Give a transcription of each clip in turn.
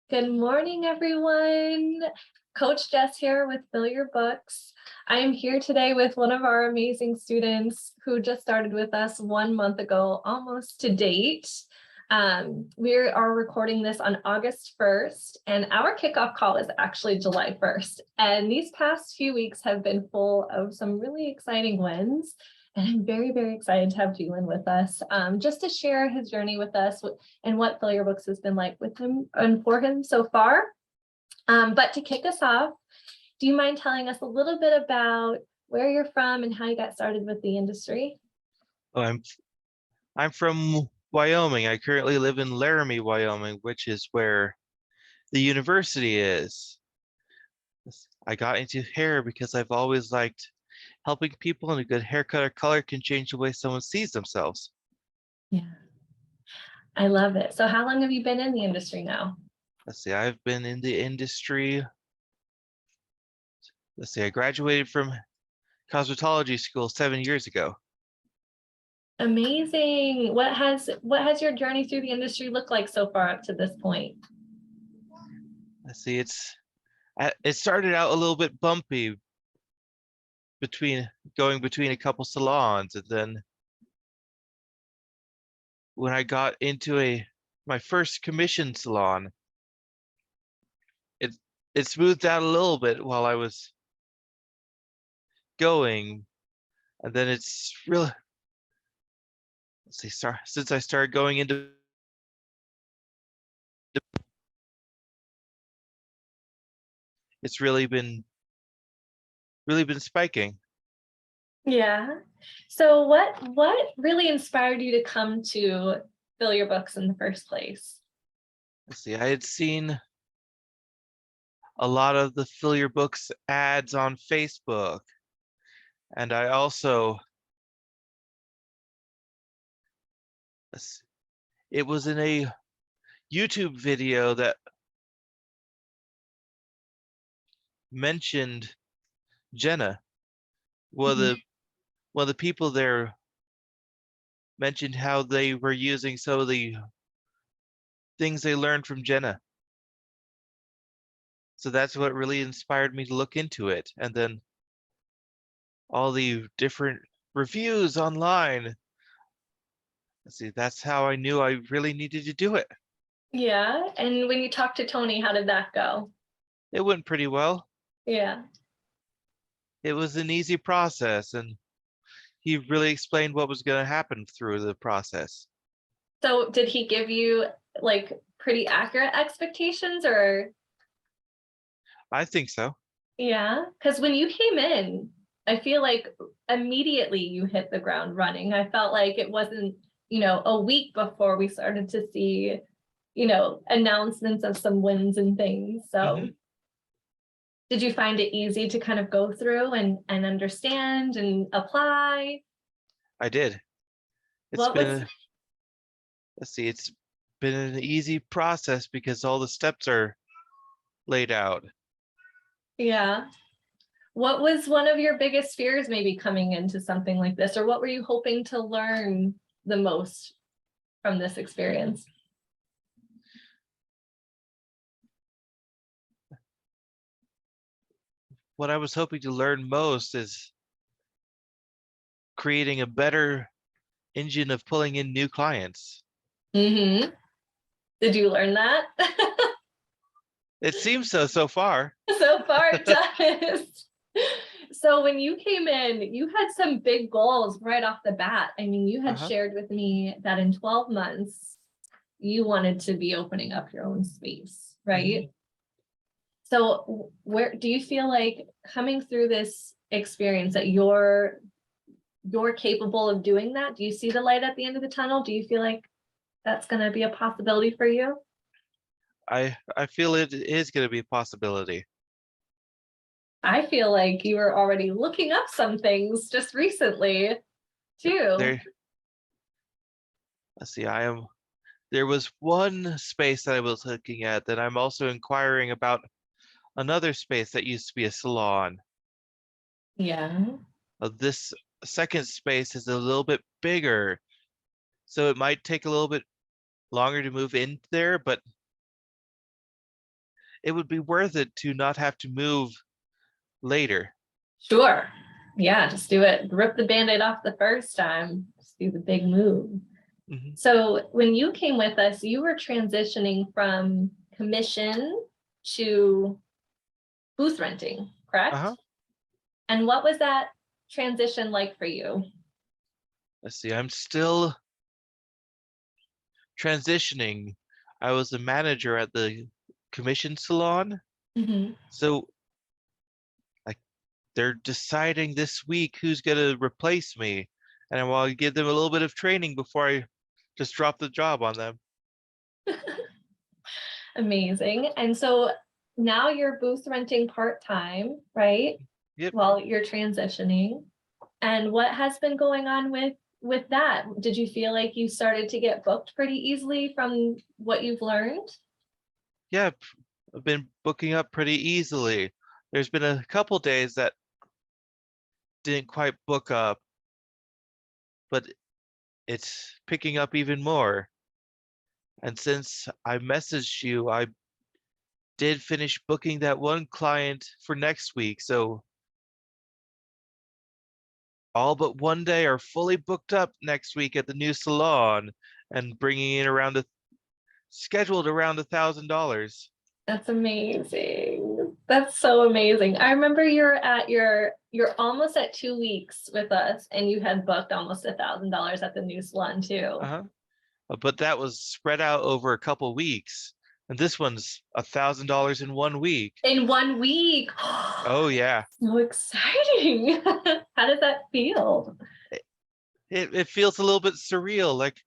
Good morning, everyone. Coach Jess here with Fill Your Books. I am here today with one of our amazing students who just started with us 1 month ago, almost to date. We are recording this on August 1st, and our kickoff call is actually July 1st. And these past few weeks have been full of some really exciting wins. And I'm very, very excited to have Ghelan with us, just to share his journey with us and what Fill Your Books has been like with him and for him so far. But to kick us off, do you mind telling us a little bit about where you're from and how you got started with the industry? Oh, I'm from Wyoming. I currently live in Laramie, Wyoming, which is where the university is. I got into hair because I've always liked helping people, and a good haircut or color can change the way someone sees themselves. Yeah, I love it. So how long have you been in the industry now? Let's see, I've been in the industry. Let's see, I graduated from cosmetology school 7 years ago. Amazing. What has your journey through the industry looked like so far up to this point? Let's see, it started out a little bit bumpy going between a couple salons, and then when I got into my first commission salon, it smoothed out a little bit while I was going, and then it's really, let's see, since I started going into, it's really been spiking. Yeah. So what really inspired you to come to Fill Your Books in the first place? Let's see, I had seen a lot of the Fill Your Books ads on Facebook, and I also, it was in a YouTube video that mentioned Jenna. One of Mhm. the one of the people there mentioned how they were using some of the things they learned from Jenna. So that's what really inspired me to look into it. And then all the different reviews online. Let's see, that's how I knew I really needed to do it. Yeah. And when you talked to Tony, how did that go? It went pretty well. Yeah. It was an easy process, and he really explained what was going to happen through the process. So did he give you like pretty accurate expectations or? I think so. Yeah, because when you came in, I feel like immediately you hit the ground running. I felt like it wasn't, a week before we started to see, announcements of some wins and things. So Mhm. did you find it easy to kind of go through and understand and apply? I did. It's What was, been, let's see, it's been an easy process because all the steps are laid out. yeah, what was one of your biggest fears maybe coming into something like this, or what were you hoping to learn the most from this experience? What I was hoping to learn most is creating a better engine of pulling in new clients. Mm-hmm. Did you learn that? It seems so far. So far it does. So when you came in, you had some big goals right off the bat. I mean, you had Uh-huh. shared with me that in 12 months, you wanted to be opening up your own space, Mhm. right? So where do you feel like coming through this experience that you're capable of doing that? Do you see the light at the end of the tunnel? Do you feel like that's going to be a possibility for you? I feel it is going to be a possibility. I feel like you were already looking up some things just recently too. There, let's see, there was one space that I was looking at that I'm also inquiring about another space that used to be a salon. Yeah. This second space is a little bit bigger, so it might take a little bit longer to move in there, but it would be worth it to not have to move later. Sure. Yeah, just do it. Rip the Band-Aid off the first time. Just do the big move. Mhm. So when you came with us, you were transitioning from commission to booth renting, correct? Uh-huh. And what was that transition like for you? Let's see, I'm still transitioning. I was a manager at the commission salon, Mhm. so like they're deciding this week who's gonna replace me, and I want to give them a little bit of training before I just drop the job on them. Amazing. And so now you're booth renting part-time, right? Yep. While you're transitioning. And what has been going on with that? Did you feel like you started to get booked pretty easily from what you've learned? Yep. I've been booking up pretty easily. There's been a couple days that didn't quite book up, but it's picking up even more. And since I messaged you, I did finish booking that one client for next week. So all but one day are fully booked up next week at the new salon and bringing in scheduled around $1,000. That's amazing. That's so amazing. I remember you're almost at 2 weeks with us and you had booked almost $1,000 at the new salon too. Uh-huh. But that was spread out over a couple weeks. And this one's $1,000 in 1 week. In 1 week. Oh yeah. So exciting. How does that feel? It feels a little bit surreal. Like,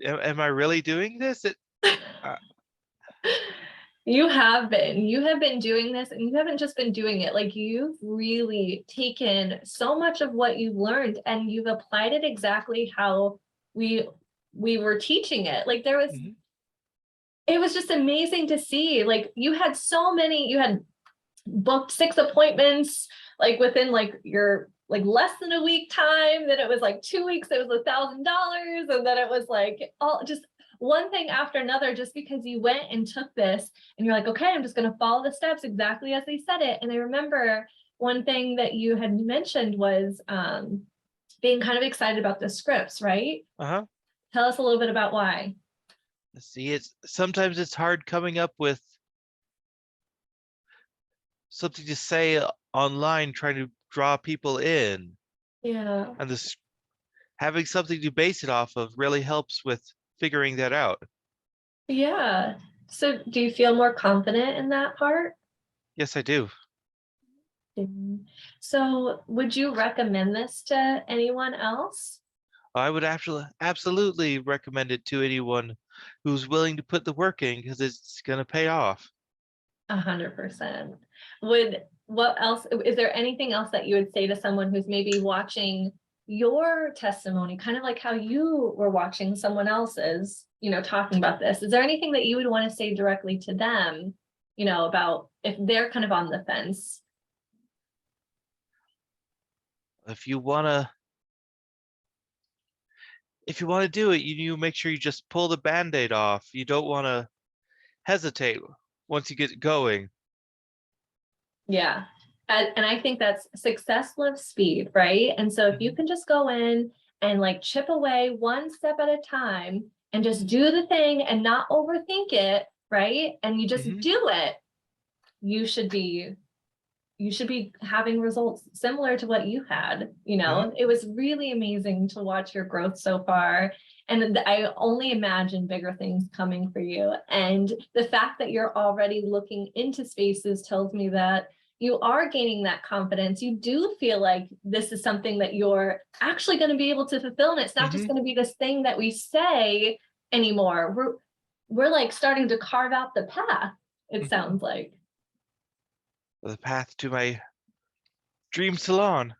am I really doing this? Uh, You have been doing this, and you haven't just been doing it, like you've really taken so much of what you've learned and you've applied it exactly how we we were teaching it. Like mhm, it was just amazing to see. Like you had booked 6 appointments like within like your like less than a week time. Then it was like 2 weeks, it was $1,000, and then it was like all just one thing after another, just because you went and took this and you're like, okay, I'm just going to follow the steps exactly as they said it. And I remember one thing that you had mentioned was being kind of excited about the scripts, right? uh-huh. Tell us a little bit about why. See, it's sometimes it's hard coming up with something to say online, trying to draw people in, Yeah. and this having something to base it off of really helps with figuring that out. Yeah. So do you feel more confident in that part? Yes, I do. So would you recommend this to anyone else? I would actually absolutely recommend it to anyone who's willing to put the work in because it's gonna pay off. 100%. What else, is there anything else that you would say to someone who's maybe watching your testimony, kind of like how you were watching someone else's, talking about this? Is there anything that you would want to say directly to them, about if they're kind of on the fence? If you wanna if you wanna do it, you make sure you just pull the Band-Aid off. You don't wanna hesitate once you get going. Yeah. And I think that's success loves speed, right? And so if you Mhm, can just go in and like chip away one step at a time and just do the thing and not overthink it, right? And you just mhm, do it, you should be having results similar to what you had. uh-huh, It was really amazing to watch your growth so far, and I only imagine bigger things coming for you. And the fact that you're already looking into spaces tells me that you are gaining that confidence. You do feel like this is something that you're actually going to be able to fulfill, and it's not just mhm, going to be this thing that we say anymore. We're like starting to carve out the path, it mhm. sounds like. The path to my dream salon.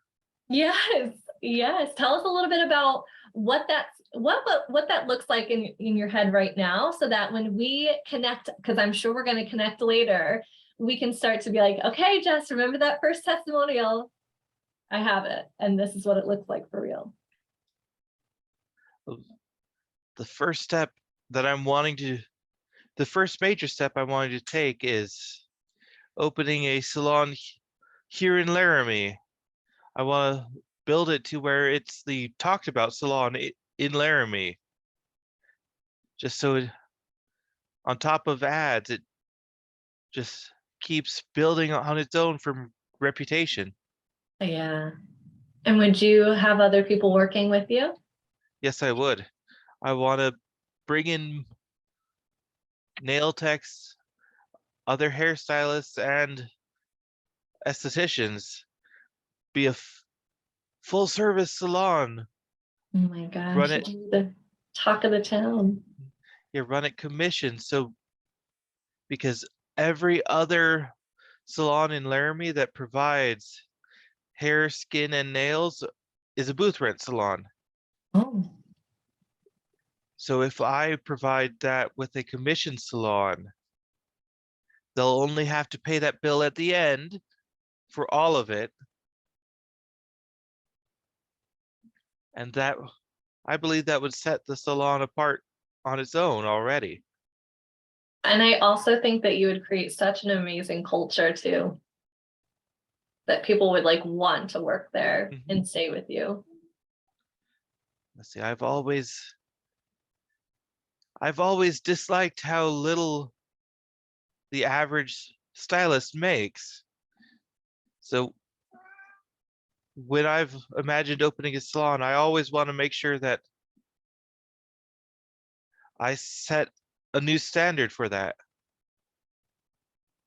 Yes, yes. Tell us a little bit about what that looks like in your head right now, so that when we connect, because I'm sure we're going to connect later, we can start to be like, okay, Jess, remember that first testimonial? I have it, and this is what it looks like for real. The first step that I'm wanting to the first major step I wanted to take is opening a salon here in Laramie. I want to build it to where it's the talked about salon in Laramie. Just so on top of ads, it just keeps building on its own from reputation. Yeah. And would you have other people working with you? Yes, I would. I want to bring in nail techs, other hairstylists, and estheticians. Be a full service salon. Oh my Run gosh, it, you'd be the talk of the town. run it commission. So because every other salon in Laramie that provides hair, skin, and nails is a booth rent salon. Oh, So if I provide that with a commission salon, they'll only have to pay that bill at the end for all of it. And that, I believe that would set the salon apart on its own already. and I also think that you would create such an amazing culture too, that people would like want to work there and stay with you. Let's see, I've always disliked how little the average stylist makes. So when I've imagined opening a salon, I always want to make sure that I set a new standard for that.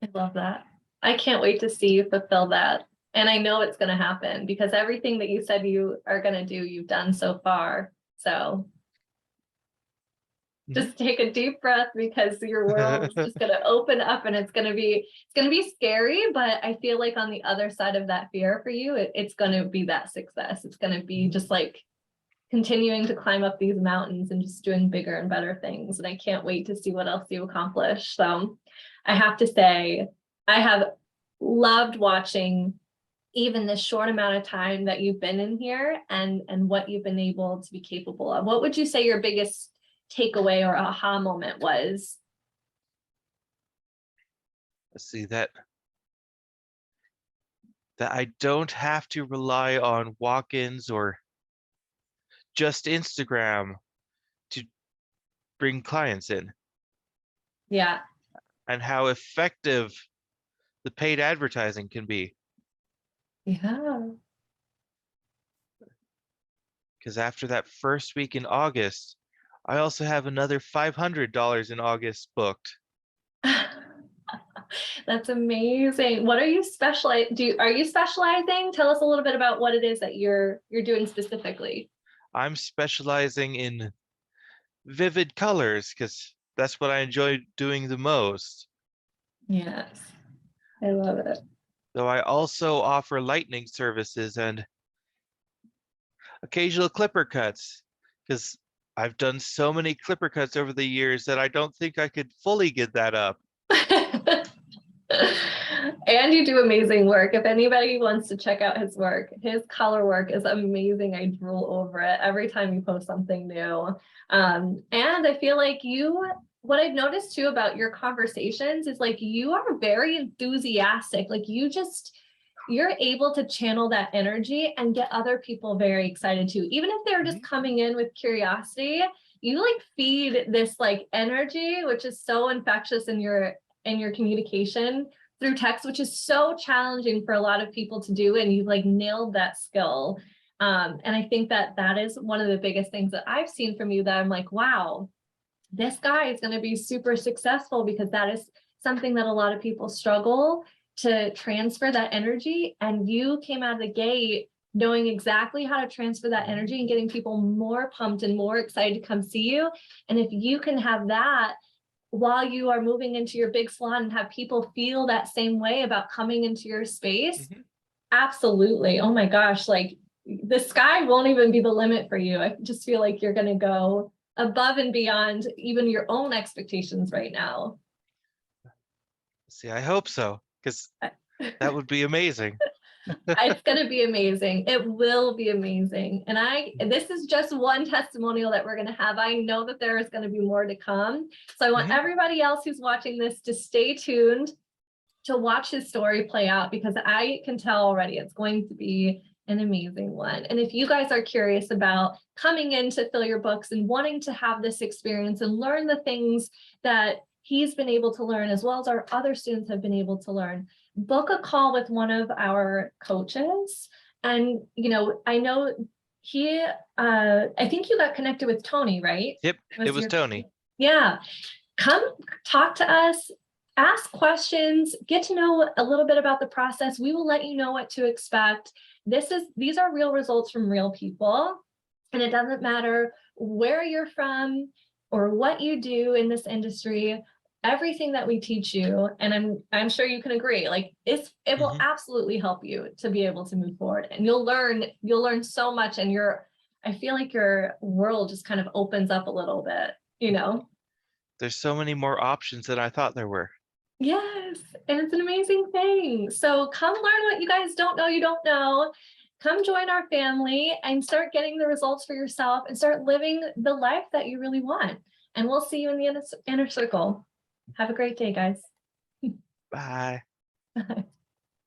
I love that. I can't wait to see you fulfill that. And I know it's going to happen because everything that you said you are going to do, you've done so far. So just take a deep breath because your world is just going to open up and it's going to be scary, but I feel like on the other side of that fear for you, it's going to be that success. It's going to be just like continuing to climb up these mountains and just doing bigger and better things. And I can't wait to see what else you accomplish. So I have to say, I have loved watching even this short amount of time that you've been in here and what you've been able to be capable of. What would you say your biggest takeaway or aha moment was? Let's see that I don't have to rely on walk-ins or just Instagram to bring clients in, Yeah. and how effective the paid advertising can be. Yeah. Because after that first week in August, I also have another $500 in August booked. That's amazing. What are you are you specializing? Tell us a little bit about what it is that you're doing specifically. I'm specializing in vivid colors because that's what I enjoy doing the most. Yes. I love it. Though I also offer lightning services and occasional clipper cuts because I've done so many clipper cuts over the years that I don't think I could fully get that up. And you do amazing work. If anybody wants to check out his work, his color work is amazing. I drool over it every time you post something new. And I feel like what I've noticed too about your conversations is like you are very enthusiastic. Like you're able to channel that energy and get other people very excited too. Even if they're just coming in with curiosity, you like feed this like energy, which is so infectious in your communication through text, which is so challenging for a lot of people to do. And you've like nailed that skill. And I think that is one of the biggest things that I've seen from you that I'm like, wow, this guy is going to be super successful because that is something that a lot of people struggle to transfer that energy. And you came out of the gate knowing exactly how to transfer that energy and getting people more pumped and more excited to come see you. And if you can have that while you are moving into your big salon and have people feel that same way about coming into your space, absolutely. Oh my gosh, like the sky won't even be the limit for you. I just feel like you're going to go above and beyond even your own expectations right now. See, I hope so, because that would be amazing. It's going to be amazing. It will be amazing. And this is just one testimonial that we're going to have. I know that there is going to be more to come. So I want everybody else who's watching this to stay tuned to watch his story play out, because I can tell already it's going to be an amazing one. And if you guys are curious about coming in to Fill Your Books and wanting to have this experience and learn the things that he's been able to learn, as well as our other students have been able to learn, book a call with one of our coaches. And, you know he, I think you got connected with Tony, right? Yep, it was Tony. Yeah. Come talk to us, ask questions, get to know a little bit about the process. We will let you know what to expect. These are real results from real people. And it doesn't matter where you're from or what you do in this industry, everything that we teach you, and I'm sure you can agree, like it will absolutely help you to be able to move forward. And you'll learn so much, and I feel like your world just kind of opens up a little bit, you know? There's so many more options than I thought there were. Yes, and it's an amazing thing. So come learn what you guys don't know you don't know. Come join our family and start getting the results for yourself and start living the life that you really want. And we'll see you in the inner circle. Have a great day, guys. Bye.